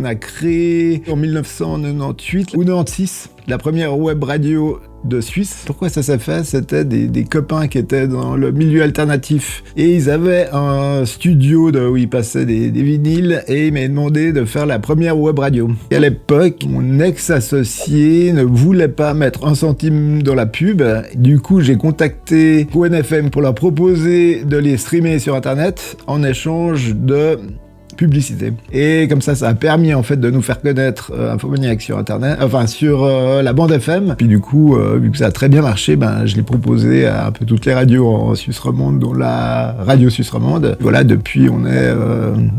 On a créé en 1998 ou 96 la première web radio de Suisse. Pourquoi ça s'est fait? C'était des copains qui étaient dans le milieu alternatif et ils avaient un studio où ils passaient des vinyles et ils m'avaient demandé de faire la première web radio. Et à l'époque, mon ex-associé ne voulait pas mettre un centime dans la pub. Du coup, j'ai contacté ONFM pour leur proposer de les streamer sur Internet en échange de publicité. Et comme ça a permis en fait de nous faire connaître Infomaniac sur Internet, enfin sur la bande FM. Puis du coup, vu que ça a très bien marché, je l'ai proposé à un peu toutes les radios en Suisse romande, dont la radio Suisse romande. Voilà, depuis on est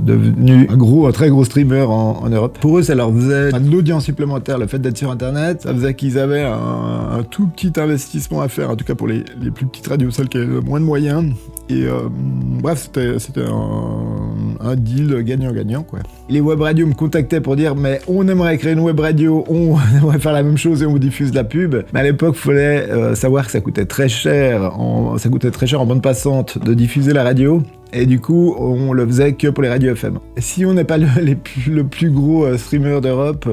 devenu un très gros streamer en Europe. Pour eux, ça leur faisait de l'audience supplémentaire, le fait d'être sur Internet. Ça faisait qu'ils avaient un tout petit investissement à faire, en tout cas pour les plus petites radios, celles qui avaient moins de moyens. Et bref, c'était un deal gagnant-gagnant, quoi. Les web radios me contactaient pour dire mais on aimerait créer une web radio, on aimerait faire la même chose et on vous diffuse de la pub. Mais à l'époque, il fallait savoir que ça coûtait très cher en bande passante de diffuser la radio. Et du coup, on le faisait que pour les radios FM. Et si on n'est pas le plus gros streamer d'Europe,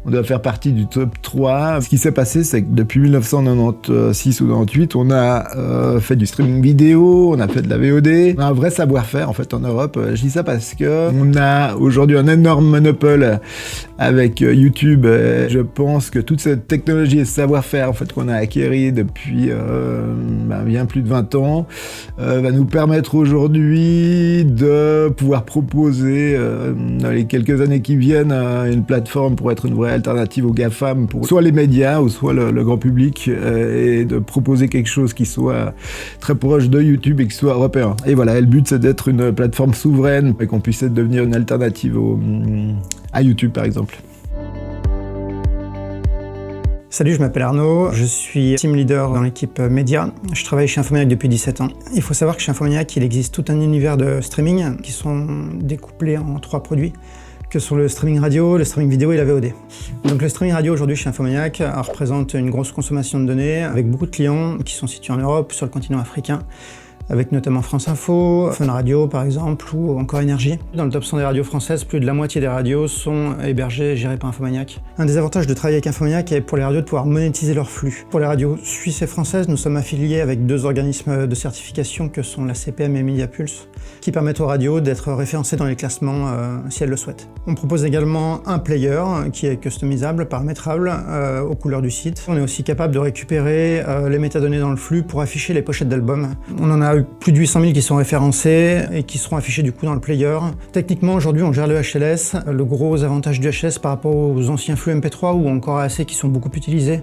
on doit faire partie du top 3. Ce qui s'est passé, c'est que depuis 1996 ou 98, on a fait du streaming vidéo, on a fait de la VOD. On a un vrai savoir-faire en fait en Europe. Je dis ça parce que on a aujourd'hui un énorme monopole avec YouTube. Je pense que toute cette technologie et ce savoir-faire en fait qu'on a acquis depuis bien plus de 20 ans va nous permettre aujourd'hui de pouvoir proposer dans les quelques années qui viennent une plateforme pour être une vraie alternative aux GAFAM pour soit les médias ou soit le grand public et de proposer quelque chose qui soit très proche de YouTube et qui soit européen. Et voilà, le but c'est d'être une plateforme souveraine et qu'on puisse devenir une alternative à YouTube par exemple. Salut, je m'appelle Arnaud, je suis team leader dans l'équipe média. Je travaille chez Infomaniac depuis 17 ans. Il faut savoir que chez Infomaniac, il existe tout un univers de streaming qui sont découplés en 3 produits, que sont le streaming radio, le streaming vidéo et la VOD. Donc le streaming radio aujourd'hui chez Infomaniac représente une grosse consommation de données avec beaucoup de clients qui sont situés en Europe, sur le continent africain, avec notamment France Info, Fun Radio par exemple, ou encore Énergie. Dans le top 100 des radios françaises, plus de la moitié des radios sont hébergées et gérées par Infomaniac. Un des avantages de travailler avec Infomaniac est pour les radios de pouvoir monétiser leur flux. Pour les radios suisses et françaises, nous sommes affiliés avec 2 organismes de certification que sont la CPM et Mediapulse, qui permettent aux radios d'être référencées dans les classements si elles le souhaitent. On propose également un player qui est customisable, paramétrable aux couleurs du site. On est aussi capable de récupérer les métadonnées dans le flux pour afficher les pochettes d'albums. On en a plus de 800 000 qui sont référencés et qui seront affichés du coup dans le player. Techniquement, aujourd'hui, on gère le HLS. Le gros avantage du HLS par rapport aux anciens flux MP3 ou encore AAC qui sont beaucoup utilisés,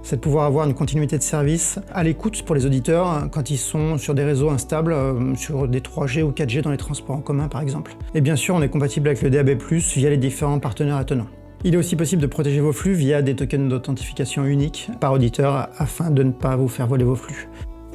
c'est de pouvoir avoir une continuité de service à l'écoute pour les auditeurs quand ils sont sur des réseaux instables, sur des 3G ou 4G dans les transports en commun par exemple. Et bien sûr, on est compatible avec le DAB+, via les différents partenaires attenants. Il est aussi possible de protéger vos flux via des tokens d'authentification uniques par auditeur afin de ne pas vous faire voler vos flux.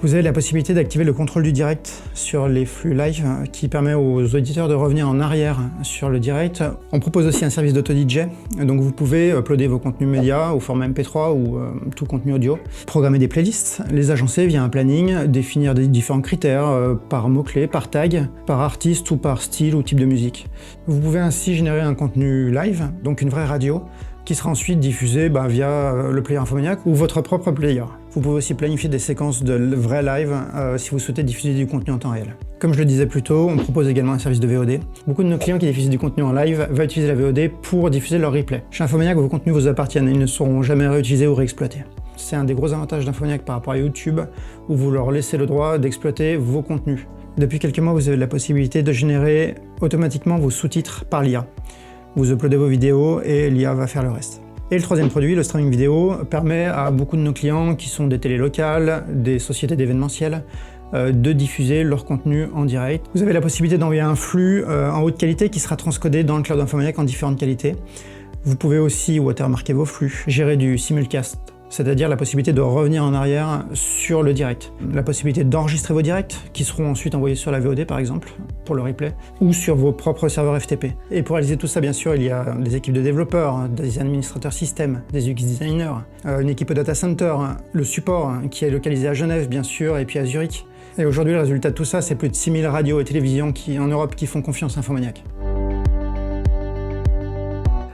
Vous avez la possibilité d'activer le contrôle du direct sur les flux live qui permet aux auditeurs de revenir en arrière sur le direct. On propose aussi un service d'auto-DJ, donc vous pouvez uploader vos contenus médias au format MP3 ou tout contenu audio, programmer des playlists, les agencer via un planning, définir des différents critères par mots-clés, par tag, par artiste ou par style ou type de musique. Vous pouvez ainsi générer un contenu live, donc une vraie radio, qui sera ensuite diffusé via le player Infomaniac ou votre propre player. Vous pouvez aussi planifier des séquences de vrais live si vous souhaitez diffuser du contenu en temps réel. Comme je le disais plus tôt, on propose également un service de VOD. Beaucoup de nos clients qui diffusent du contenu en live vont utiliser la VOD pour diffuser leur replay. Chez Infomaniac, vos contenus vous appartiennent et ils ne seront jamais réutilisés ou réexploités. C'est un des gros avantages d'Infomaniac par rapport à YouTube, où vous leur laissez le droit d'exploiter vos contenus. Depuis quelques mois, vous avez la possibilité de générer automatiquement vos sous-titres par l'IA. Vous uploadez vos vidéos et l'IA va faire le reste. Et le troisième produit, le streaming vidéo, permet à beaucoup de nos clients qui sont des télés locales, des sociétés d'événementiel, de diffuser leur contenu en direct. Vous avez la possibilité d'envoyer un flux en haute qualité qui sera transcodé dans le cloud Infomaniac en différentes qualités. Vous pouvez aussi watermarker vos flux, gérer du simulcast, c'est-à-dire la possibilité de revenir en arrière sur le direct. La possibilité d'enregistrer vos directs, qui seront ensuite envoyés sur la VOD par exemple, pour le replay, ou sur vos propres serveurs FTP. Et pour réaliser tout ça, bien sûr, il y a des équipes de développeurs, des administrateurs système, des UX designers, une équipe data center, le support qui est localisé à Genève, bien sûr, et puis à Zurich. Et aujourd'hui, le résultat de tout ça, c'est plus de 6000 radios et télévisions en Europe qui font confiance à Infomaniac.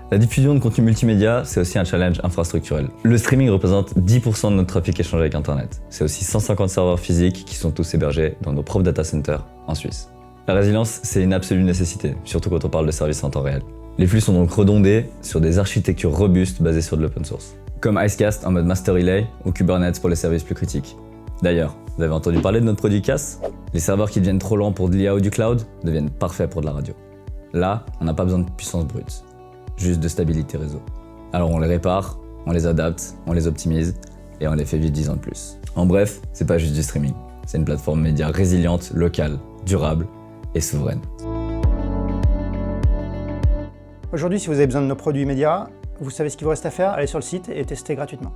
La diffusion de contenu multimédia, c'est aussi un challenge infrastructurel. Le streaming représente 10% de notre trafic échangé avec Internet. C'est aussi 150 serveurs physiques qui sont tous hébergés dans nos propres data centers en Suisse. La résilience, c'est une absolue nécessité, surtout quand on parle de services en temps réel. Les flux sont donc redondés sur des architectures robustes basées sur de l'open source, comme Icecast en mode master relay ou Kubernetes pour les services plus critiques. D'ailleurs, vous avez entendu parler de notre produit CAS? Les serveurs qui deviennent trop lents pour de l'IA ou du cloud deviennent parfaits pour de la radio. Là, on n'a pas besoin de puissance brute, juste de stabilité réseau. Alors on les répare, on les adapte, on les optimise et on les fait vivre 10 ans de plus. En bref, c'est pas juste du streaming, c'est une plateforme média résiliente, locale, durable et souveraine. Aujourd'hui, si vous avez besoin de nos produits médias, vous savez ce qu'il vous reste à faire, allez sur le site et testez gratuitement.